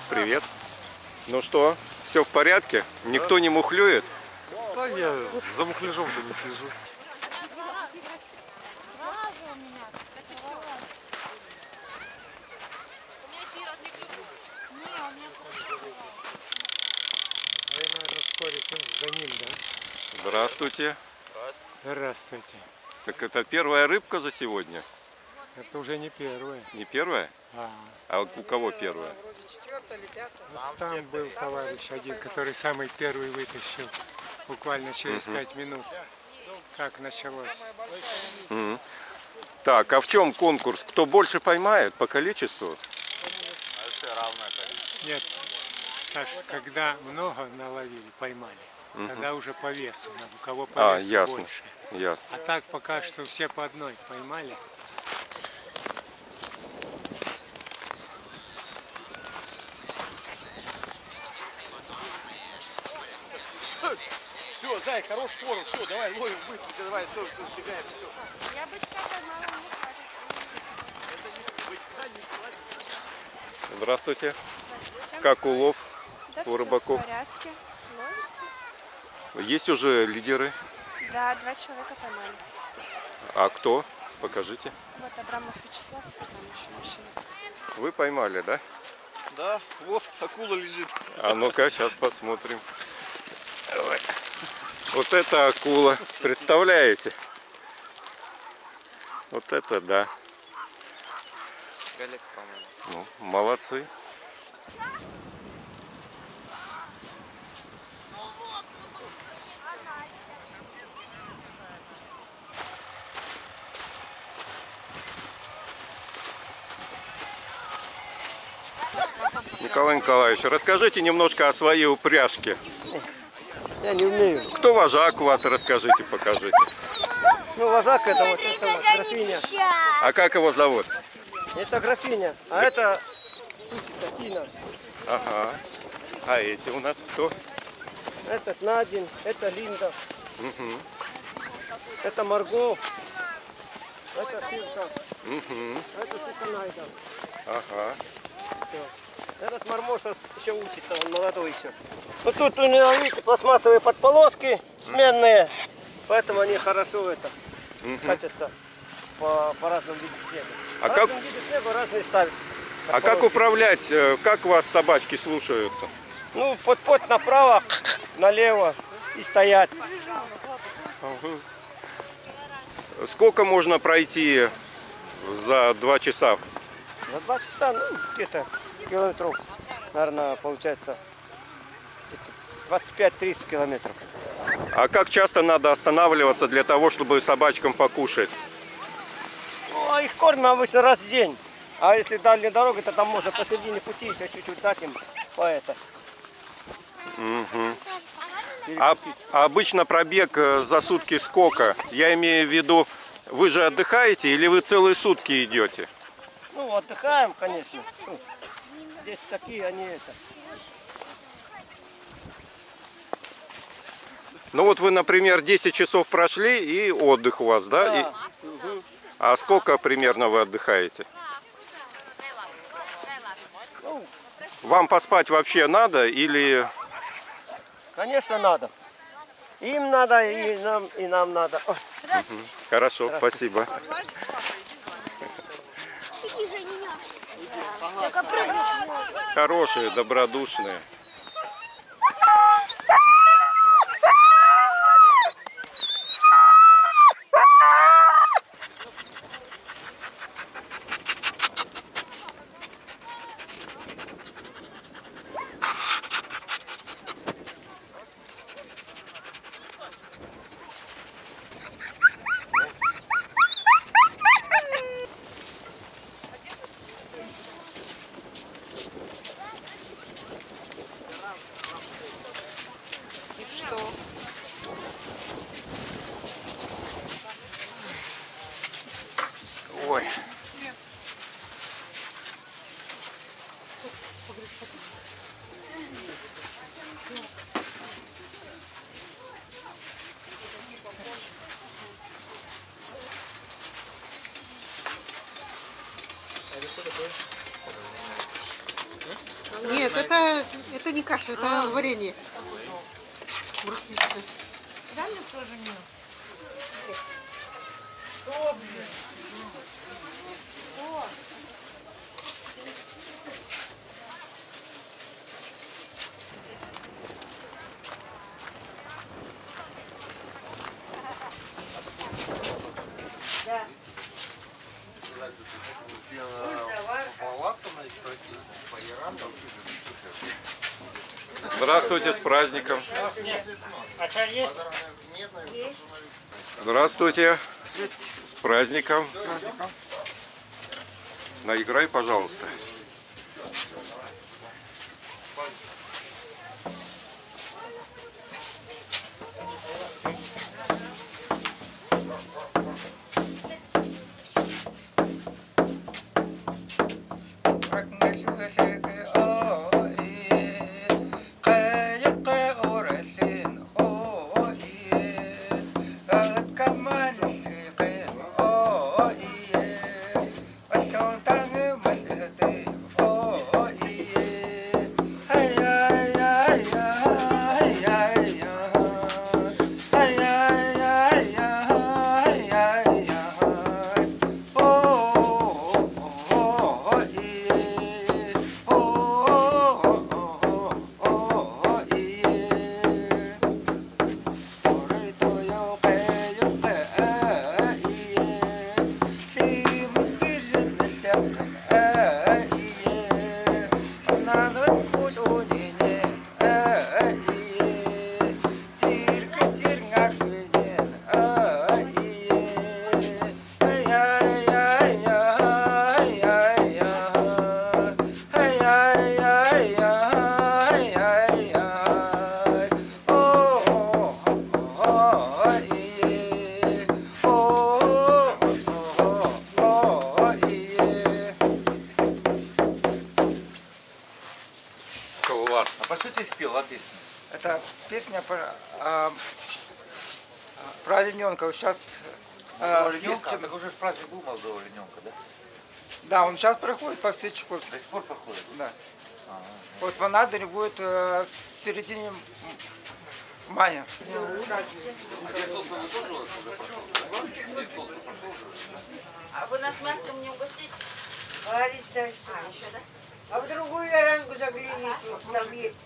Привет. Ну что, все в порядке? Никто не мухлюет? Да, я за мухляжом-то не слежу. Я, наверное, вскоре за ним, да? Здравствуйте. Здравствуйте. Так это первая рыбка за сегодня? Это уже не первое. Не первая? А у кого первая? Там был товарищ один, который самый первый вытащил. Буквально через 5 минут, как началось. Так, а в чем конкурс? Кто больше поймает по количеству? Нет, Саш, когда много наловили, поймали, тогда уже по весу, у кого по весу ясно. больше. Ясно. А так пока что все по одной поймали. Все, зай, хорош форум, все, давай ловим быстро, давай, все, стреляем, все. Я бычка поймала, не хватит. Здравствуйте. Здравствуйте. Как улов Да, у все рыбаков? в порядке. Ловите? Есть уже лидеры? Да, 2 человека поймали. А кто? Покажите. Вот Абрамов Вячеслав, там еще мужчина. Вы поймали, да? Да, вот акула лежит. А ну-ка, сейчас посмотрим. Давай. Вот это акула. Представляете? Вот это да. Галец, по-моему. Ну, молодцы. Николай Николаевич, расскажите немножко о своей упряжке. Я не умею. Кто вожак у вас, расскажите, покажите. Ну, вожак это вот графиня. А как его зовут? Это графиня, а это Тина. Ага. А эти у нас кто? Этот Надин, это Линда. Это Марго. Это Фирка. Это Суканайда. Ага. Этот Мармоша еще учится, он молодой еще. Вот тут у него, видите, пластмассовые подполоски сменные, поэтому они хорошо катятся по разному виду снега. А По как- разному виду снега разные ставят. А как подполоски. управлять? Как вас собачки слушаются? Ну, под направо, налево и стоять. Сколько можно пройти за 2 часа? За 2 часа, ну, где-то километров, наверное, получается 25-30 километров. А как часто надо останавливаться для того, чтобы собачкам покушать? Ну, а их кормим обычно раз в день. А если дальняя дорога, то там можно посередине пути еще чуть-чуть дать им по это. А обычно пробег за сутки сколько? Я имею в виду, вы же отдыхаете или вы целые сутки идете? Ну, отдыхаем, конечно. Ну, здесь такие, они это. Ну вот вы, например, 10 часов прошли и отдых у вас, да? Да. А сколько примерно вы отдыхаете? Ну, Вам поспать вообще надо или... конечно, надо. Им надо, и нам надо. Ой. Хорошо, спасибо. Хорошие, добродушные. Ой. Нет, это не каша, это варенье. Брусничное. Здравствуйте, с праздником. Здравствуйте, с праздником. Наиграй, пожалуйста. Класс. А про что ты спела песню? Это песня про олененка. Сейчас Олененка? Так уже ж праздник был молодого олененка, да? да, он сейчас проходит по встречку. До сих пор проходит? Да. Вот в Анадыре будет в середине мая. А вы нас мяском не угостите? Варить дальше. А, еще, да? А в другую веранку загляните, там есть.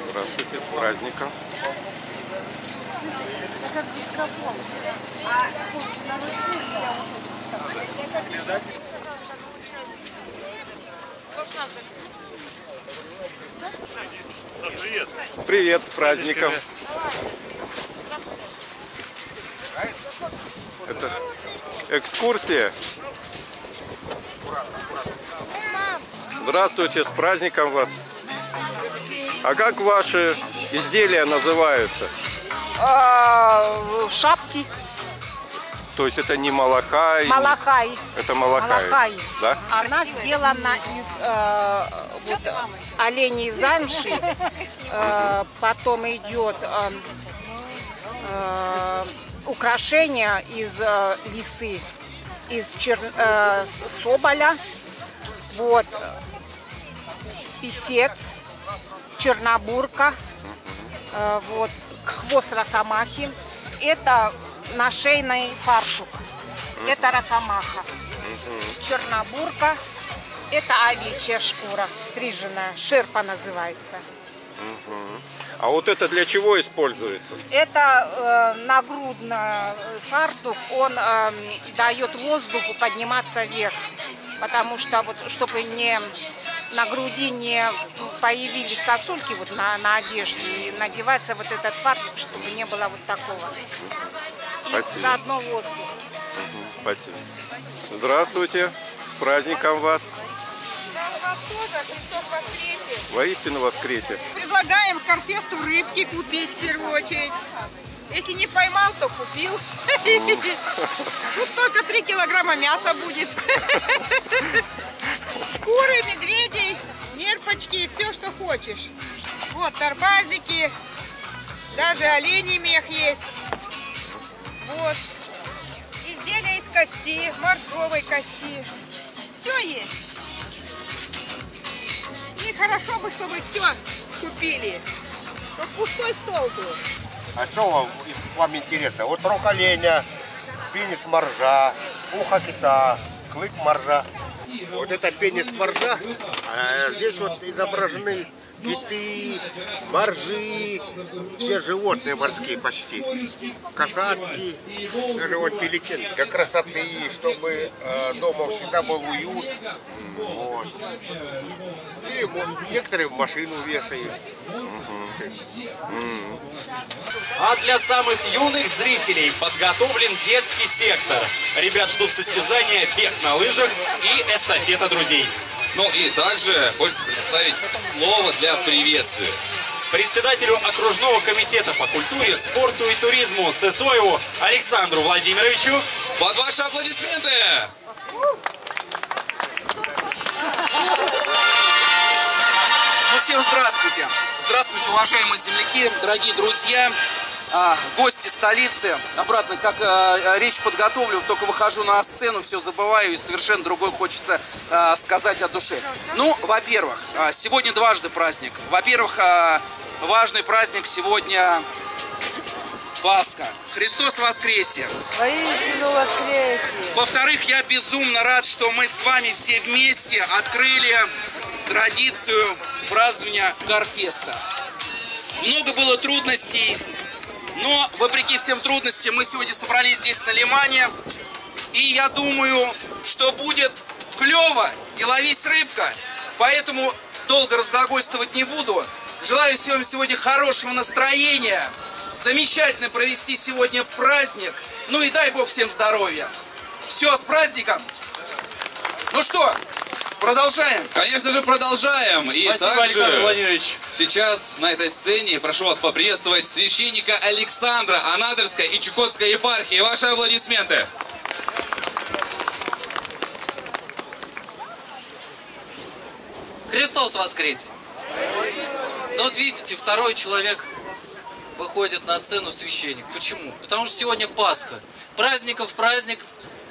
Здравствуйте, с праздником. Как дископол. Привет, с праздником. Это экскурсия. Здравствуйте, с праздником вас. А как ваши изделия называются? Шапки. То есть это не малахай? Малахай. Это малахай. Малахай. Да? Она сделана из оленей замши. Потом идет украшение из лисы, из соболя. Вот. Писец, чернобурка. Вот. Хвост росомахи. Это нашейный фартук. Это росомаха. Чернобурка. Это овечья шкура, стриженная. Шерпа называется. А вот это для чего используется? Это нагрудный фартук. Он дает воздуху подниматься вверх. Потому что, вот, чтобы на груди не появились сосульки вот на одежде, и надевается вот этот фартук, чтобы не было вот такого. И Спасибо. заодно воздух. Спасибо. Здравствуйте, с праздником вас. Вас тоже, Христос воскресе. Воистину воскресе. Предлагаем к Корфесту рыбки купить в первую очередь. Если не поймал, то купил. Тут только 3 килограмма мяса будет. Шкуры, медведей, нерпочки, все, что хочешь. Вот торбазики, Даже оленей мех есть. Вот. Изделия из кости, моржовой кости. Все есть. И хорошо бы, чтобы все купили. Чтоб пустой стол был. А что вам интересно? Вот рог оленя, пенис моржа, ухо кита, клык моржа. Вот это пенис моржа, а здесь вот изображены киты, моржи, все животные морские почти. Касатки, даже вот пеликин. Для красоты, чтобы дома всегда был уют. Вот. И некоторые в машину вешают. А для самых юных зрителей подготовлен детский сектор. Ребят ждут состязания бег на лыжах и эстафета друзей. Ну и также хочется предоставить слово для приветствия председателю окружного комитета по культуре, спорту и туризму Сысоеву Александру Владимировичу. Под ваши аплодисменты! Ну, всем здравствуйте! Здравствуйте, уважаемые земляки, дорогие друзья, гости столицы. Обратно, как речь подготовлю, только выхожу на сцену, все забываю и совершенно другое хочется сказать от души. Ну, во-первых, сегодня дважды праздник. Во-первых, важный праздник сегодня Пасха. Христос воскресе! Воистину воскресе! Во-вторых, я безумно рад, что мы с вами все вместе открыли традицию празднования Карфеста. Много было трудностей, но вопреки всем трудностям мы сегодня собрались здесь на Лимане. И я думаю, что будет клево и ловись рыбка. Поэтому долго разглагольствовать не буду. Желаю всем сегодня хорошего настроения, замечательно провести сегодня праздник. Ну и дай Бог всем здоровья. Все, с праздником! Ну что, продолжаем? Конечно же, продолжаем. И спасибо, также Александр Владимирович. Сейчас на этой сцене прошу вас поприветствовать священника Александра Анадырской и Чукотской епархии. Ваши аплодисменты. Христос воскресе! Ну вот видите, второй человек выходит на сцену, священник. Почему? Потому что сегодня Пасха. Праздников,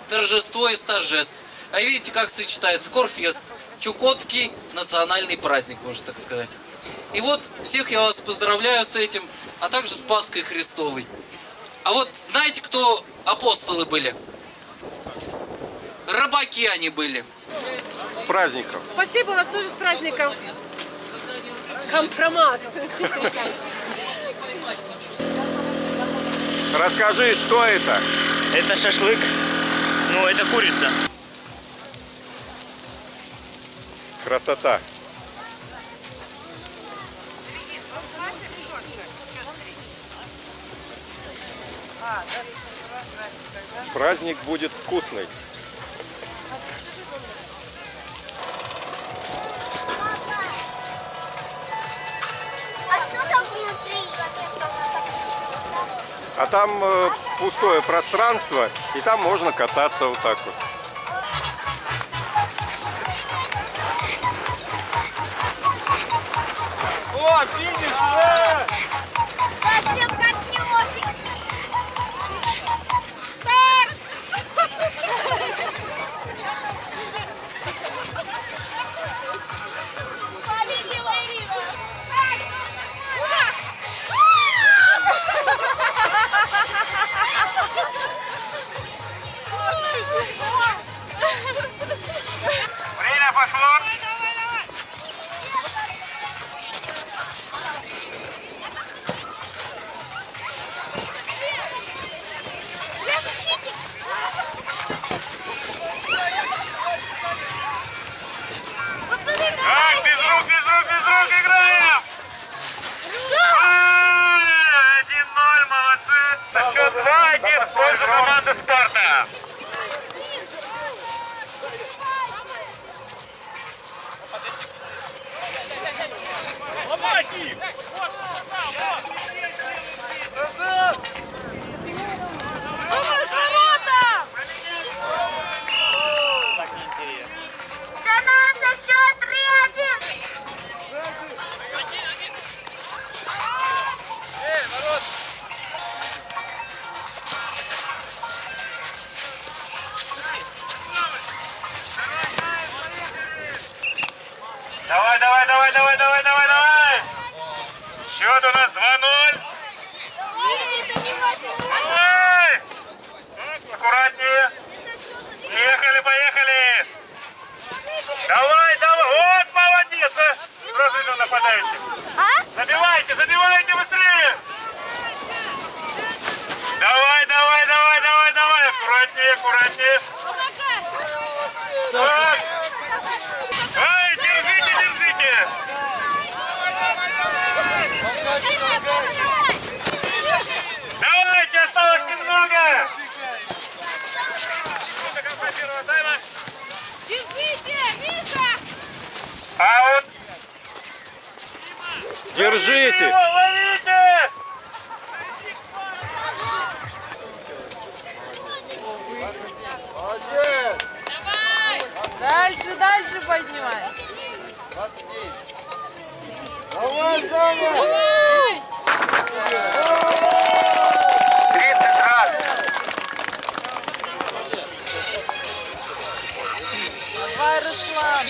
торжество из торжеств. А видите, как сочетается Корфест, Чукотский национальный праздник, можно так сказать. И вот всех я вас поздравляю с этим, а также с Пасхой Христовой. А вот знаете, кто апостолы были? Рыбаки они были. С праздником. Спасибо, вас тоже с праздником. Компромат. Расскажи, что это? Это шашлык. Ну, это курица. Красота. Праздник будет вкусный. А что там внутри? А там пустое пространство, и там можно кататься вот так вот. О, финиш! Да все катнёшек! Время пошло! Так, без рук играем! 1-0, молодцы! На счет 2-1 в пользу команды Спарта. Команда счет 3-1! Аккуратнее, аккуратнее. Так. Ай, держите, держите. Давайте, осталось немного. Держите, Миша! А вот. Держите. Ловите! Молодец! Дальше, дальше поднимай. 29. Давай, Саня! 30 раз. Давай, Руслан.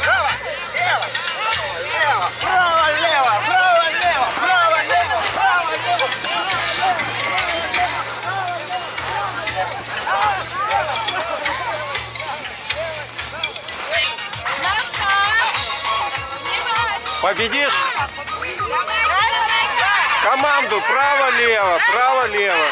Право, лево, лево, право, лево, право, лево, право, лево, право, лево. Победишь команду право-лево, право-лево.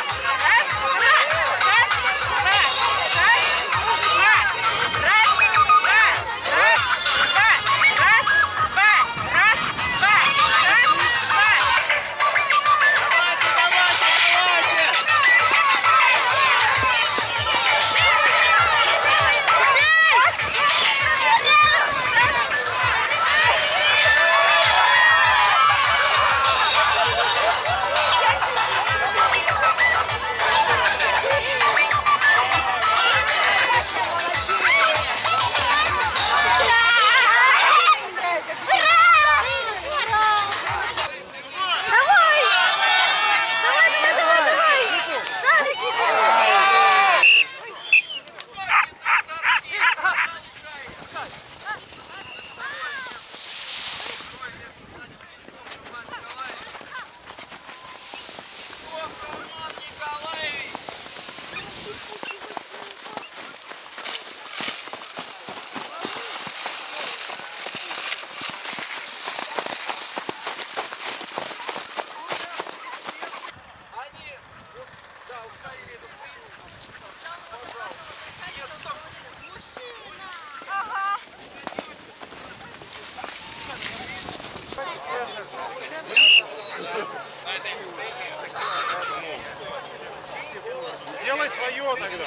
Делай свое тогда.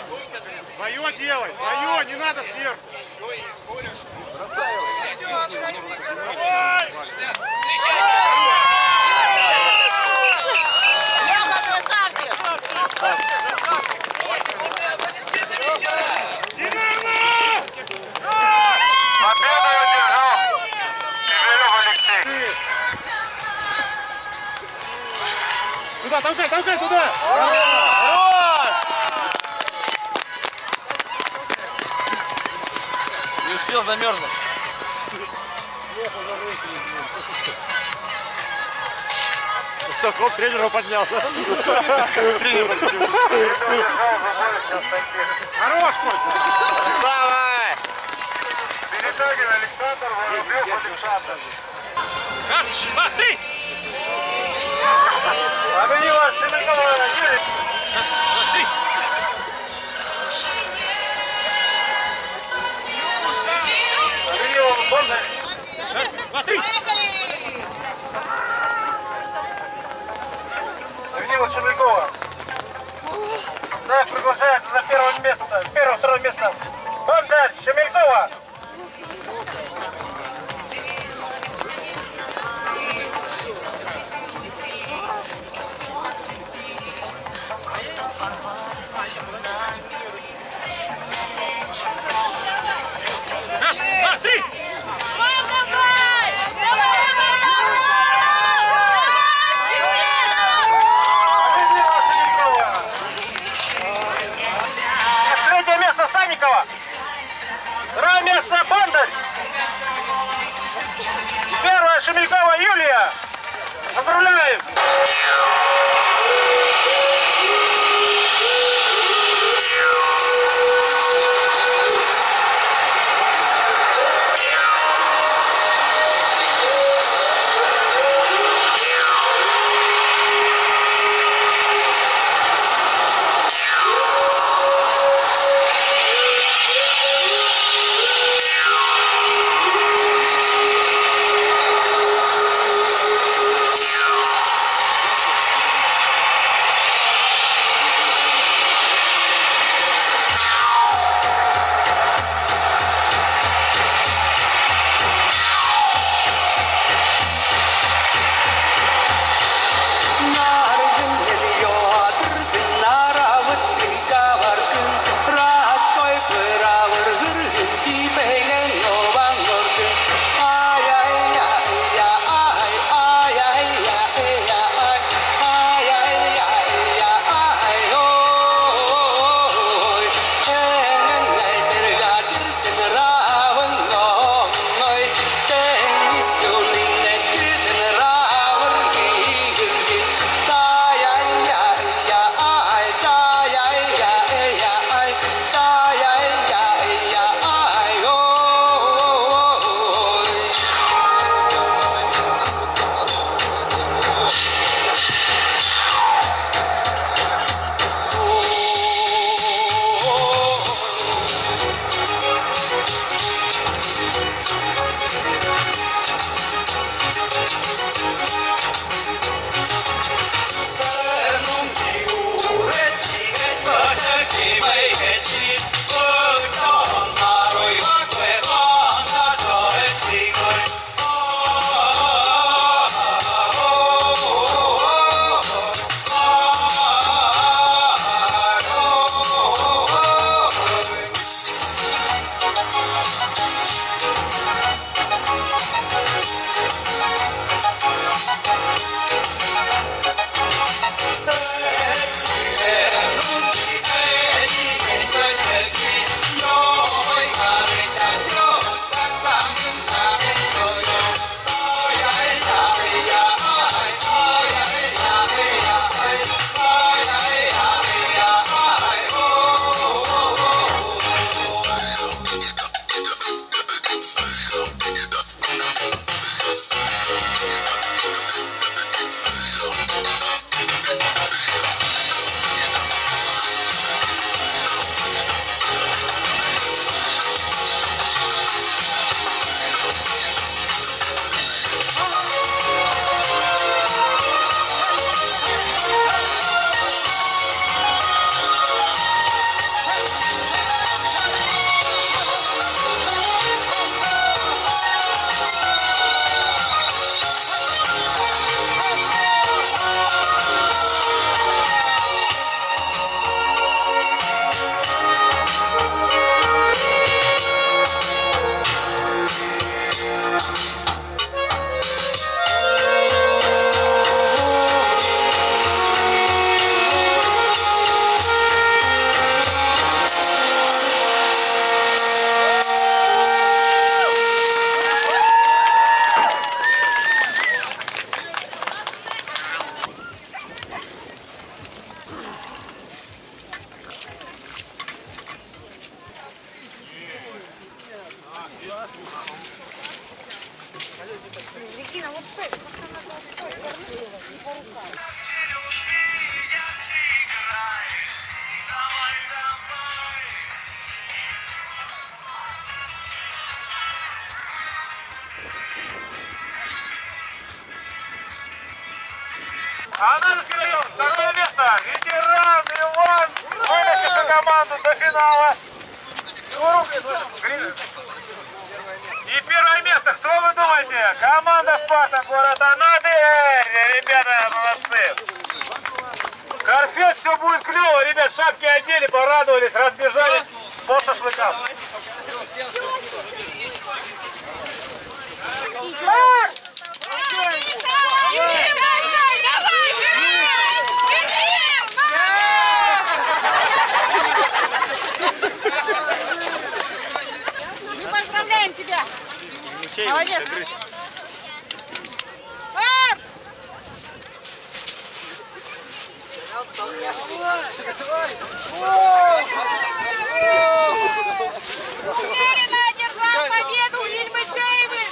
Свое делай, свое, не надо сверху. Победу одержал Северов Алексей. Туда, толкай, толкай, туда! Не успел замерзнуть. Все, хоп, тренера поднял. Тренер поднял. Хорош, Костя! Красава! Перетагин Александр, Воробьев Александр. Раз, два, три! Победила Шемякова Юрий. Раз, два, три! Победила Бондарь. Раз, два, три! Победила Шемякова. Так, приглашается за первое место. Первое-второе место. Бондарь, Шемякова. Раз, два, три! Третье место Санникова. Второе место Бондарь. Первое Шемякова Юлия. Поздравляем! финала. И первое место, кто вы думаете? Команда «Спартак», город Анадырь. Ребята, молодцы. Карфест, все будет клево. Ребят, шапки одели, порадовались, разбежались по шашлыкам. Мы поздравляем тебя! Молодец! Уверенно одержал победу Ильмычаевы!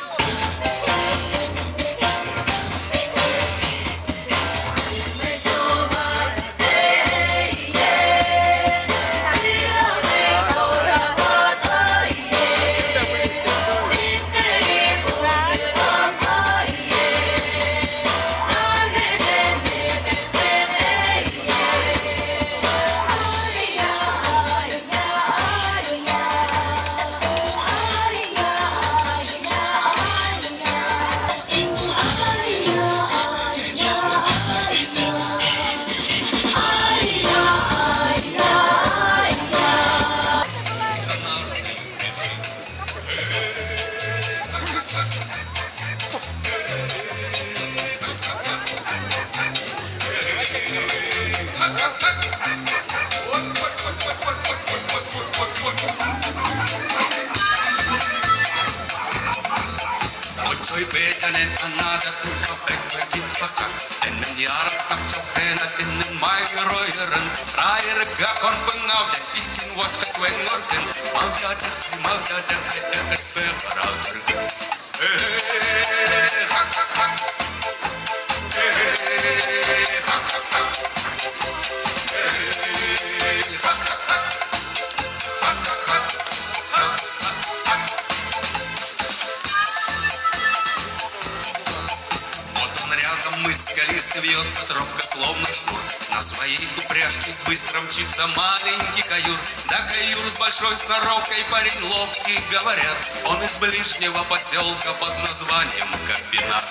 Вьется тропка, словно шнур. На своей упряжке быстро мчится маленький каюр. Да каюр с большой сноровкой, парень ловкий, говорят. Он из ближнего поселка под названием Комбинат.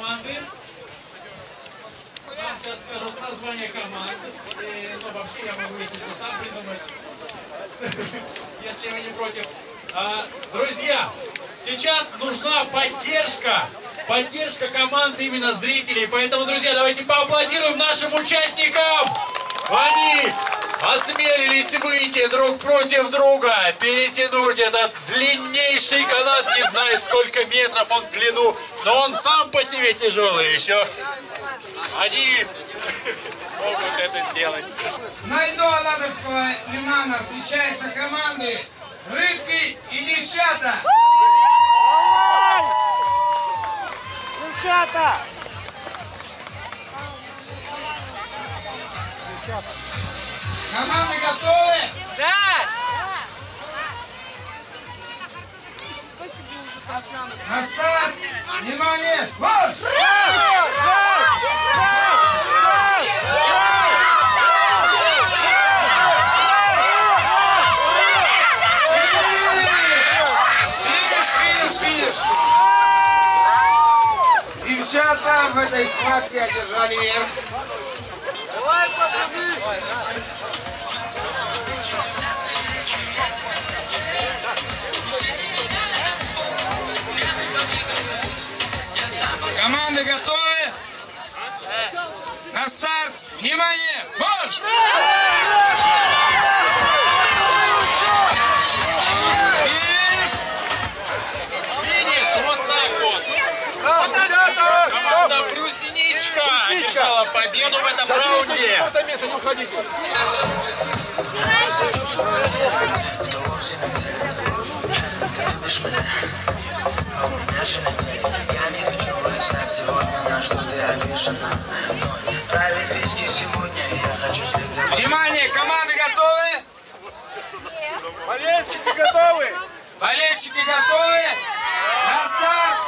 команды. Нам сейчас скажут название команд. Ну, вообще я могу, если что, сам придумать. Если вы не против. Друзья, сейчас нужна поддержка. Поддержка команды именно зрителей. Поэтому, друзья, давайте поаплодируем нашим участникам. Они осмелились выйти друг против друга, перетянуть этот длиннейший канат, не знаю сколько метров он в длину, но он сам по себе тяжелый еще. Они смогут это сделать. На льду Анадырского лимана встречаются команды «Рыбки» и «Девчата». Девчата! Команды готовы? Да! На старт! Внимание! Марш! Финиш! Девчата в этой схватке одержали верх. Давай, подожди! Команды готовы? На старт! Внимание! Марш! Финиш! Вот так вот! Команда «Брусеничка» одержала победу в этом раунде. Кто вовсе на деле? Ты любишь меня, а у меня же на деле. Я не хочу выяснять сегодня, на что ты обижена. Мной правит виски сегодня, я хочу слегка... Внимание! Команды готовы? Болельщики готовы? Болельщики готовы? На старт!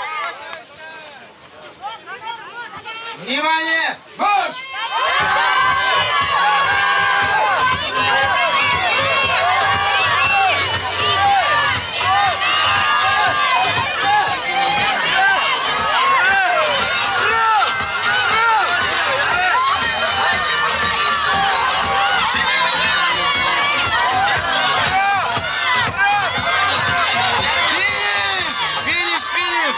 Внимание! Марш! Финиш!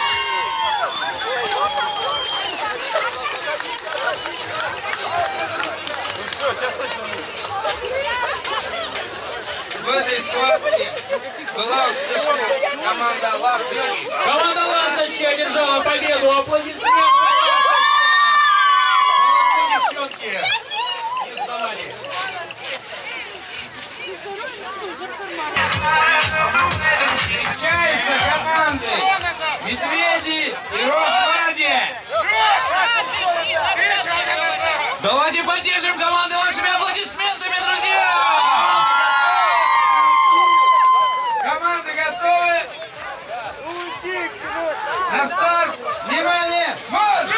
В этой схватке была успешна команда «Ласточки». Команда «Ласточки» одержала победу. Аплодисменты! Молодцы, девчонки! Не сдавались. Встречаются команды «Медведи» и «Росгвардия». Давайте поддержим команды вашими аплодисментами, друзья! Команды готовы? На старт! Внимание! Марш!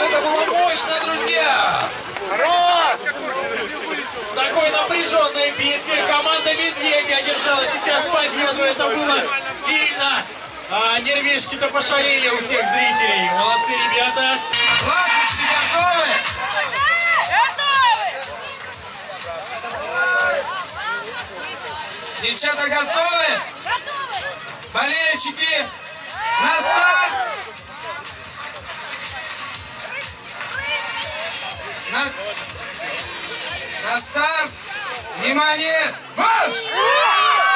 Это было мощно, друзья! В такой напряженной битве команда «Медведи» одержала сейчас победу. Это было сильно. Нервишки-то пошалили у всех зрителей. Молодцы, ребята. Ласточки готовы? Девчата готовы? Болельщики, на старт! На старт! Внимание! Марш!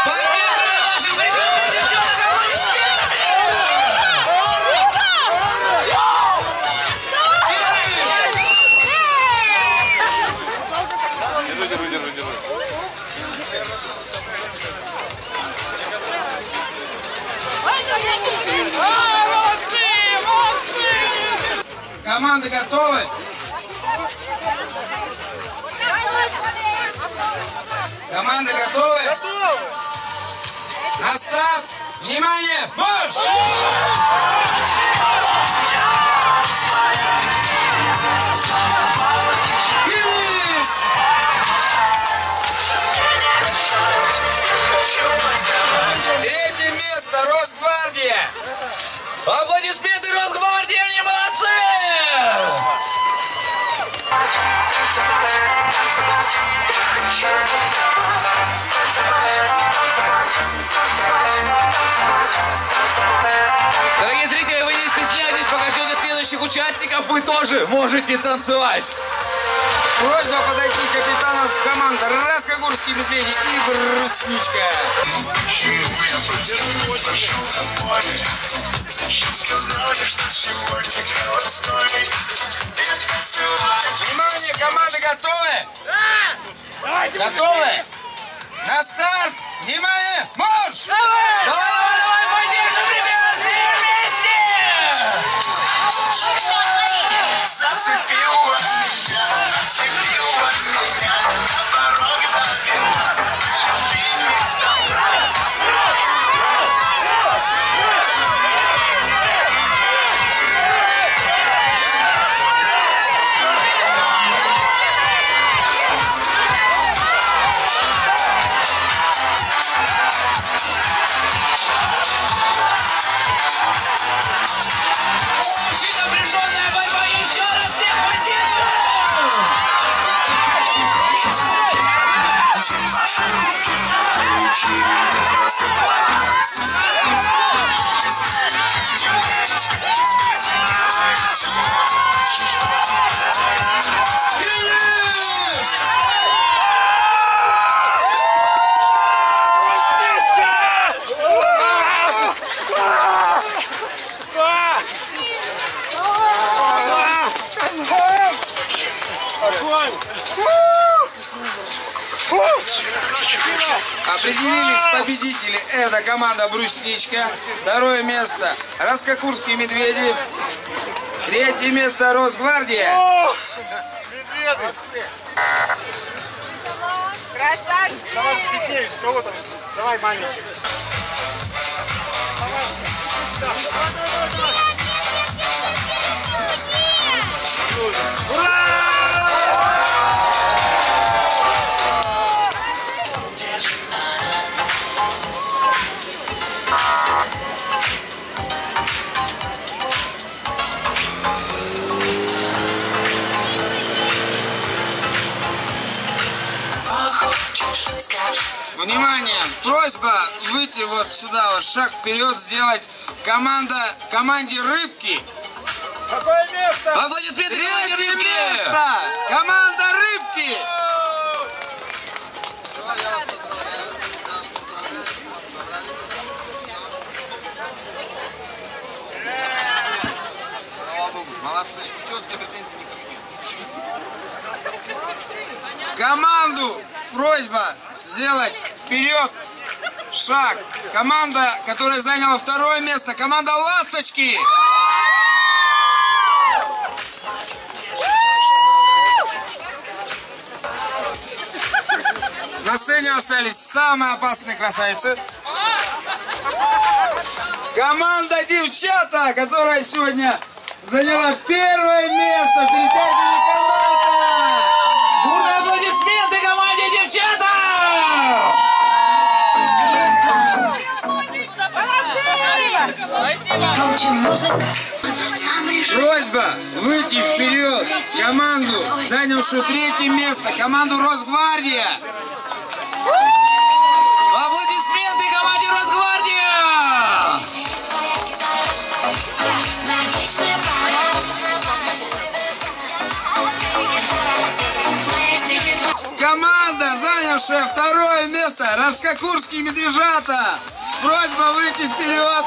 Поддерживаем наших прекрасных девчонок аплодисментами! Держи. Команды готовы? Команды готовы? На старт! Внимание! Марш! Финиш! Третье место Росгвардия! Аплодисменты Росгвардии, они молодцы! Дорогие зрители, вы не стесняйтесь, пока ждете следующих участников, вы тоже можете танцевать. Просьба подойти к капитанам команды Раскогорские медведи и Брусничка. Внимание, команды готовы? Да! Готовы? На старт! Внимание! Марш! Давай, давай, давай, поддержим, ребят! Все вместе! Зацепила меня, на пороге довела. Очень напряженная борьба, еще раз всех поддержим! Наши руки получили просто класс. Определились победители. Это команда Брусничка. Второе место Раскокурские медведи. Третье место Росгвардия. Давай детей, кого там? Давай маленьких. Ура! Внимание! Просьба выйти вот сюда, вот шаг вперед сделать команде Рыбки. Какое место? Аплодисменты команде Рыбки! Место! Команда Рыбки! Слава Богу, молодцы. Ничего, все претензий никаких. Команду просьба сделать вперед шаг. Команда, которая заняла второе место, команда Ласточки. На сцене остались самые опасные красавицы. Команда Девчата, которая сегодня заняла первое место. Притягивали команда. Бурные аплодисменты команде Девчата! Просьба выйти вперед команду, занявшую третье место, команду Росгвардия. Аплодисменты команде Росгвардия! Команда, занявшая второе место, Раскокурские медвежата. Просьба выйти вперед.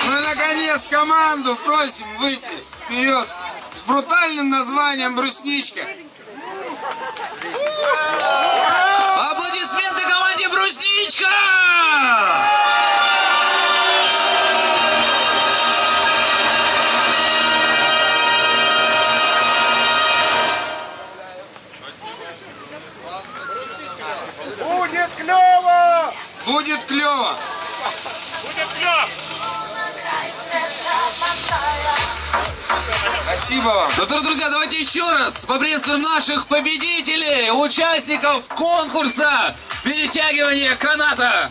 Ну и наконец команду просим выйти вперед с брутальным названием «Брусничка». Аплодисменты команде «Брусничка». Будет клево! Будет клево! Будет клёв! Спасибо вам! Ну что, друзья, давайте еще раз поприветствуем наших победителей, участников конкурса перетягивания каната.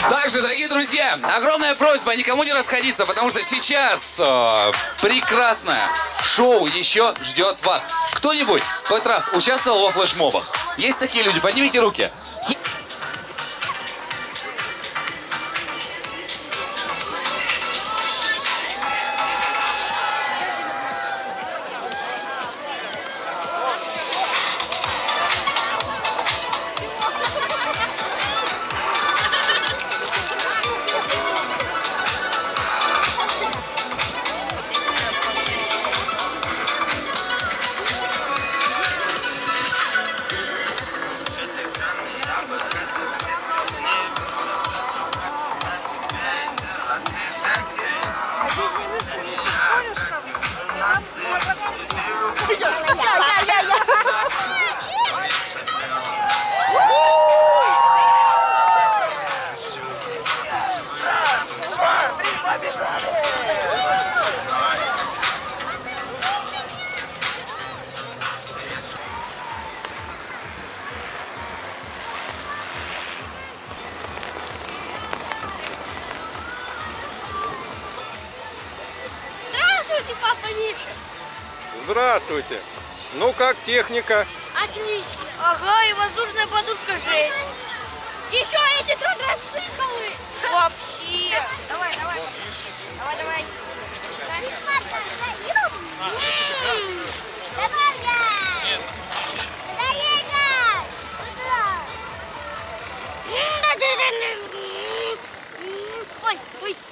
Также, дорогие друзья, огромная просьба никому не расходиться, потому что сейчас прекрасное шоу еще ждет вас. Кто-нибудь в тот раз участвовал во флешмобах? Есть такие люди? Поднимите руки. Здравствуйте, папа Миша. Здравствуйте. Ну как техника? Отлично. Ага, и воздушная подушка жесть. Еще эти квадроциклы. Вообще. Давай.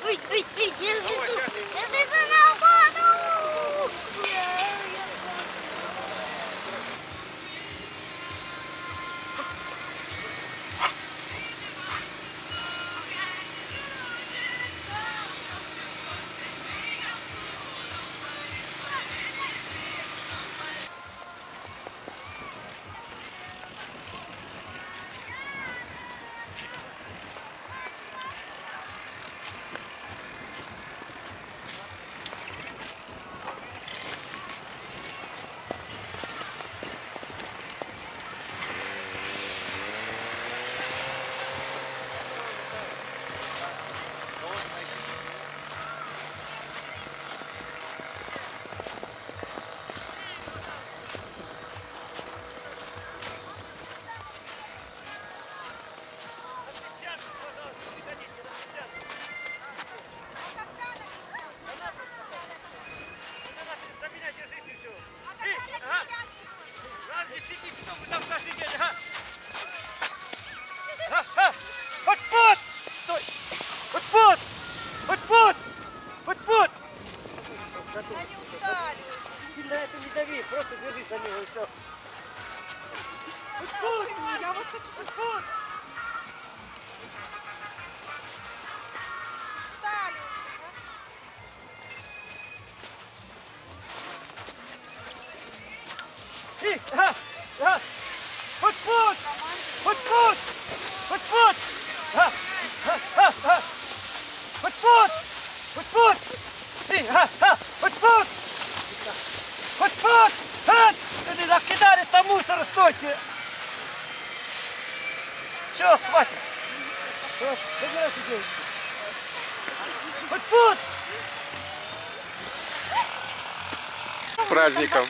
Ой, я слезу на воду. Сильно это не дави, просто держись за него и все. Я вот хочу футбол. Накидали там мусор, стойте! Все, хватит! Забирайте девочки! Подпут! С праздником!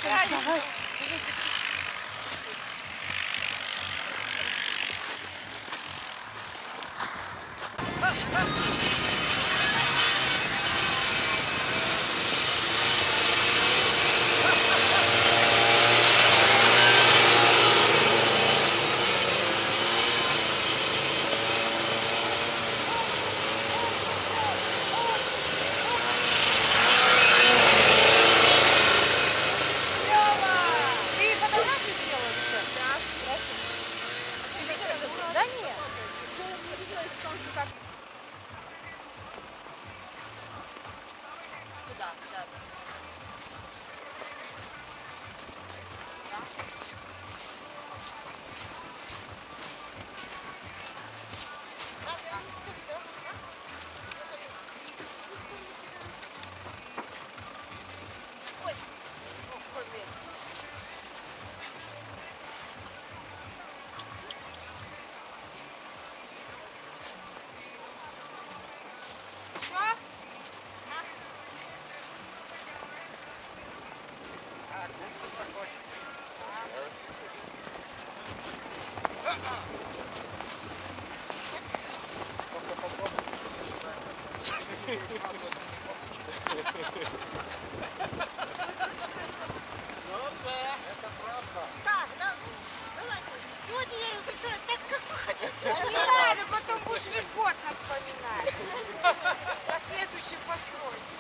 Так, давайте. Сегодня я разрешаю так, как вы хотите. Да не надо, потом будешь весь год нас вспоминать. На следующей постройке.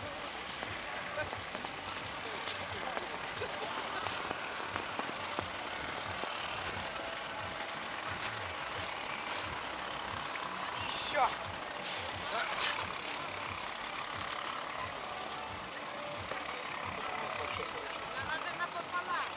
Еще. Надо напополам.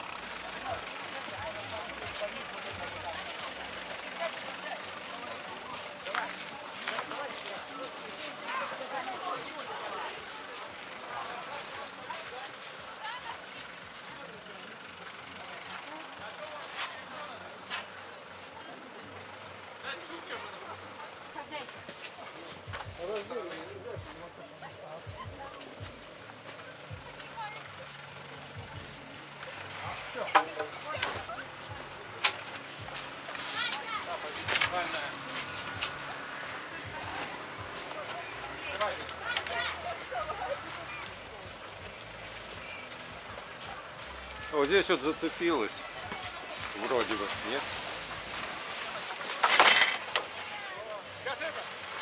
Вот здесь вот зацепилась. Вроде бы, нет?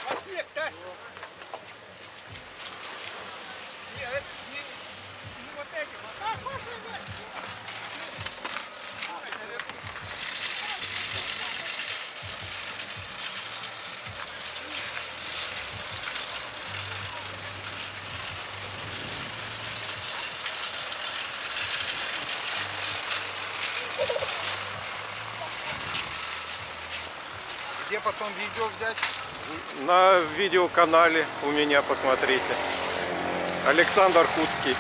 А снег тащит. Нет, это не вот этим. Так, пошли. Где потом видео взять? На видеоканале у меня, посмотрите. Александр Хуцкий.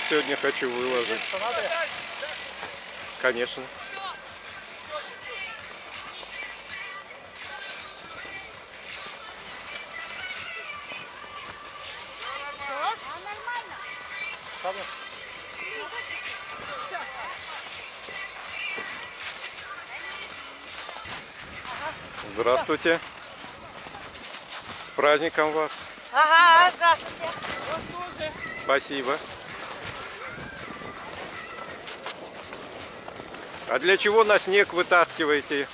Сегодня хочу выложить. Конечно. Здравствуйте. С праздником вас. Ага, здравствуйте. Вас тоже. Спасибо. А для чего на снег вытаскиваете?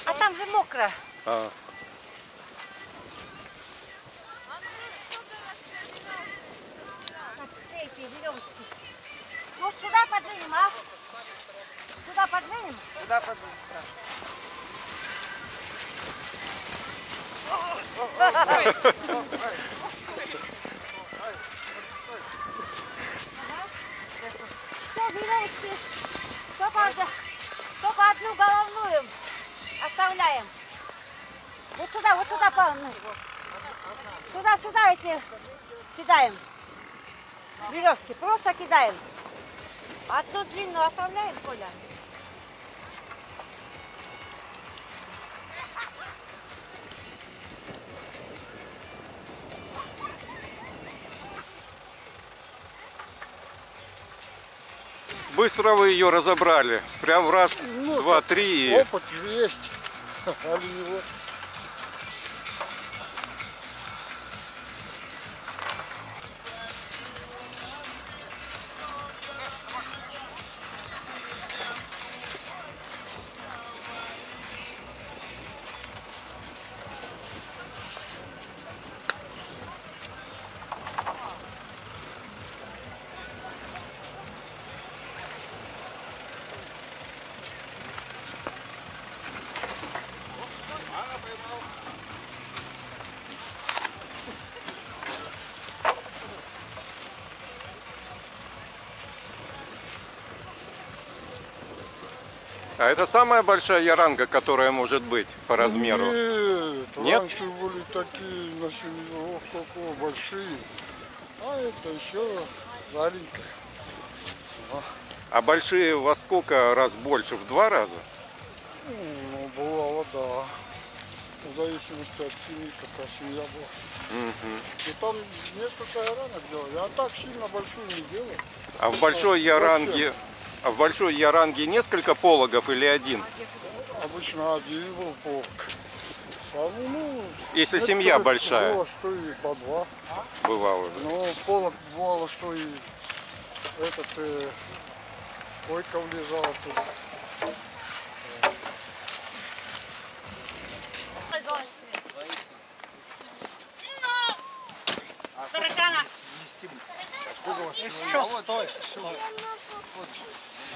А там же мокро. А. Эти веревочки. Ну, сюда подвинем, а? Сюда подвинем? Куда подвинем? Все, веревочки. Только одну головную оставляем. Вот сюда, Павловна. Сюда эти кидаем. Веревки просто кидаем. Одну длинную оставляем, Коля. Быстро вы ее разобрали. Прям раз, два, три. Опыт есть. А это самая большая яранга, которая может быть по размеру? Нет, раньше были такие на семью большие, а это еще маленькая. А большие во сколько раз больше? В 2 раза? Ну, бывало, да. В зависимости от семьи, какая семья была. И там несколько яранок делали, а так сильно большую не делали. А в большой яранге несколько пологов или один? Обычно один был полк. Ну, если семья большая? Было, что и по 2. Бывало. Но полок бывало, что и этот койка влезала туда. Что стоит?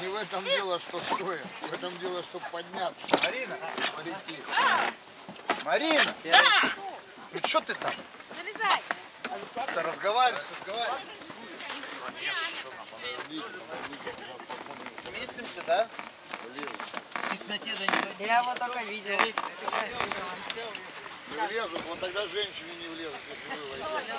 Не в этом дело, что стоит, в этом дело, чтобы подняться. Марина, полети. Марина! Ну что ты там? Залезай. Ты разговариваешь? Вместимся, да? В тесноте да не. Я вот только видел. Не влезут, вот тогда женщины не влезут, если вы войдете.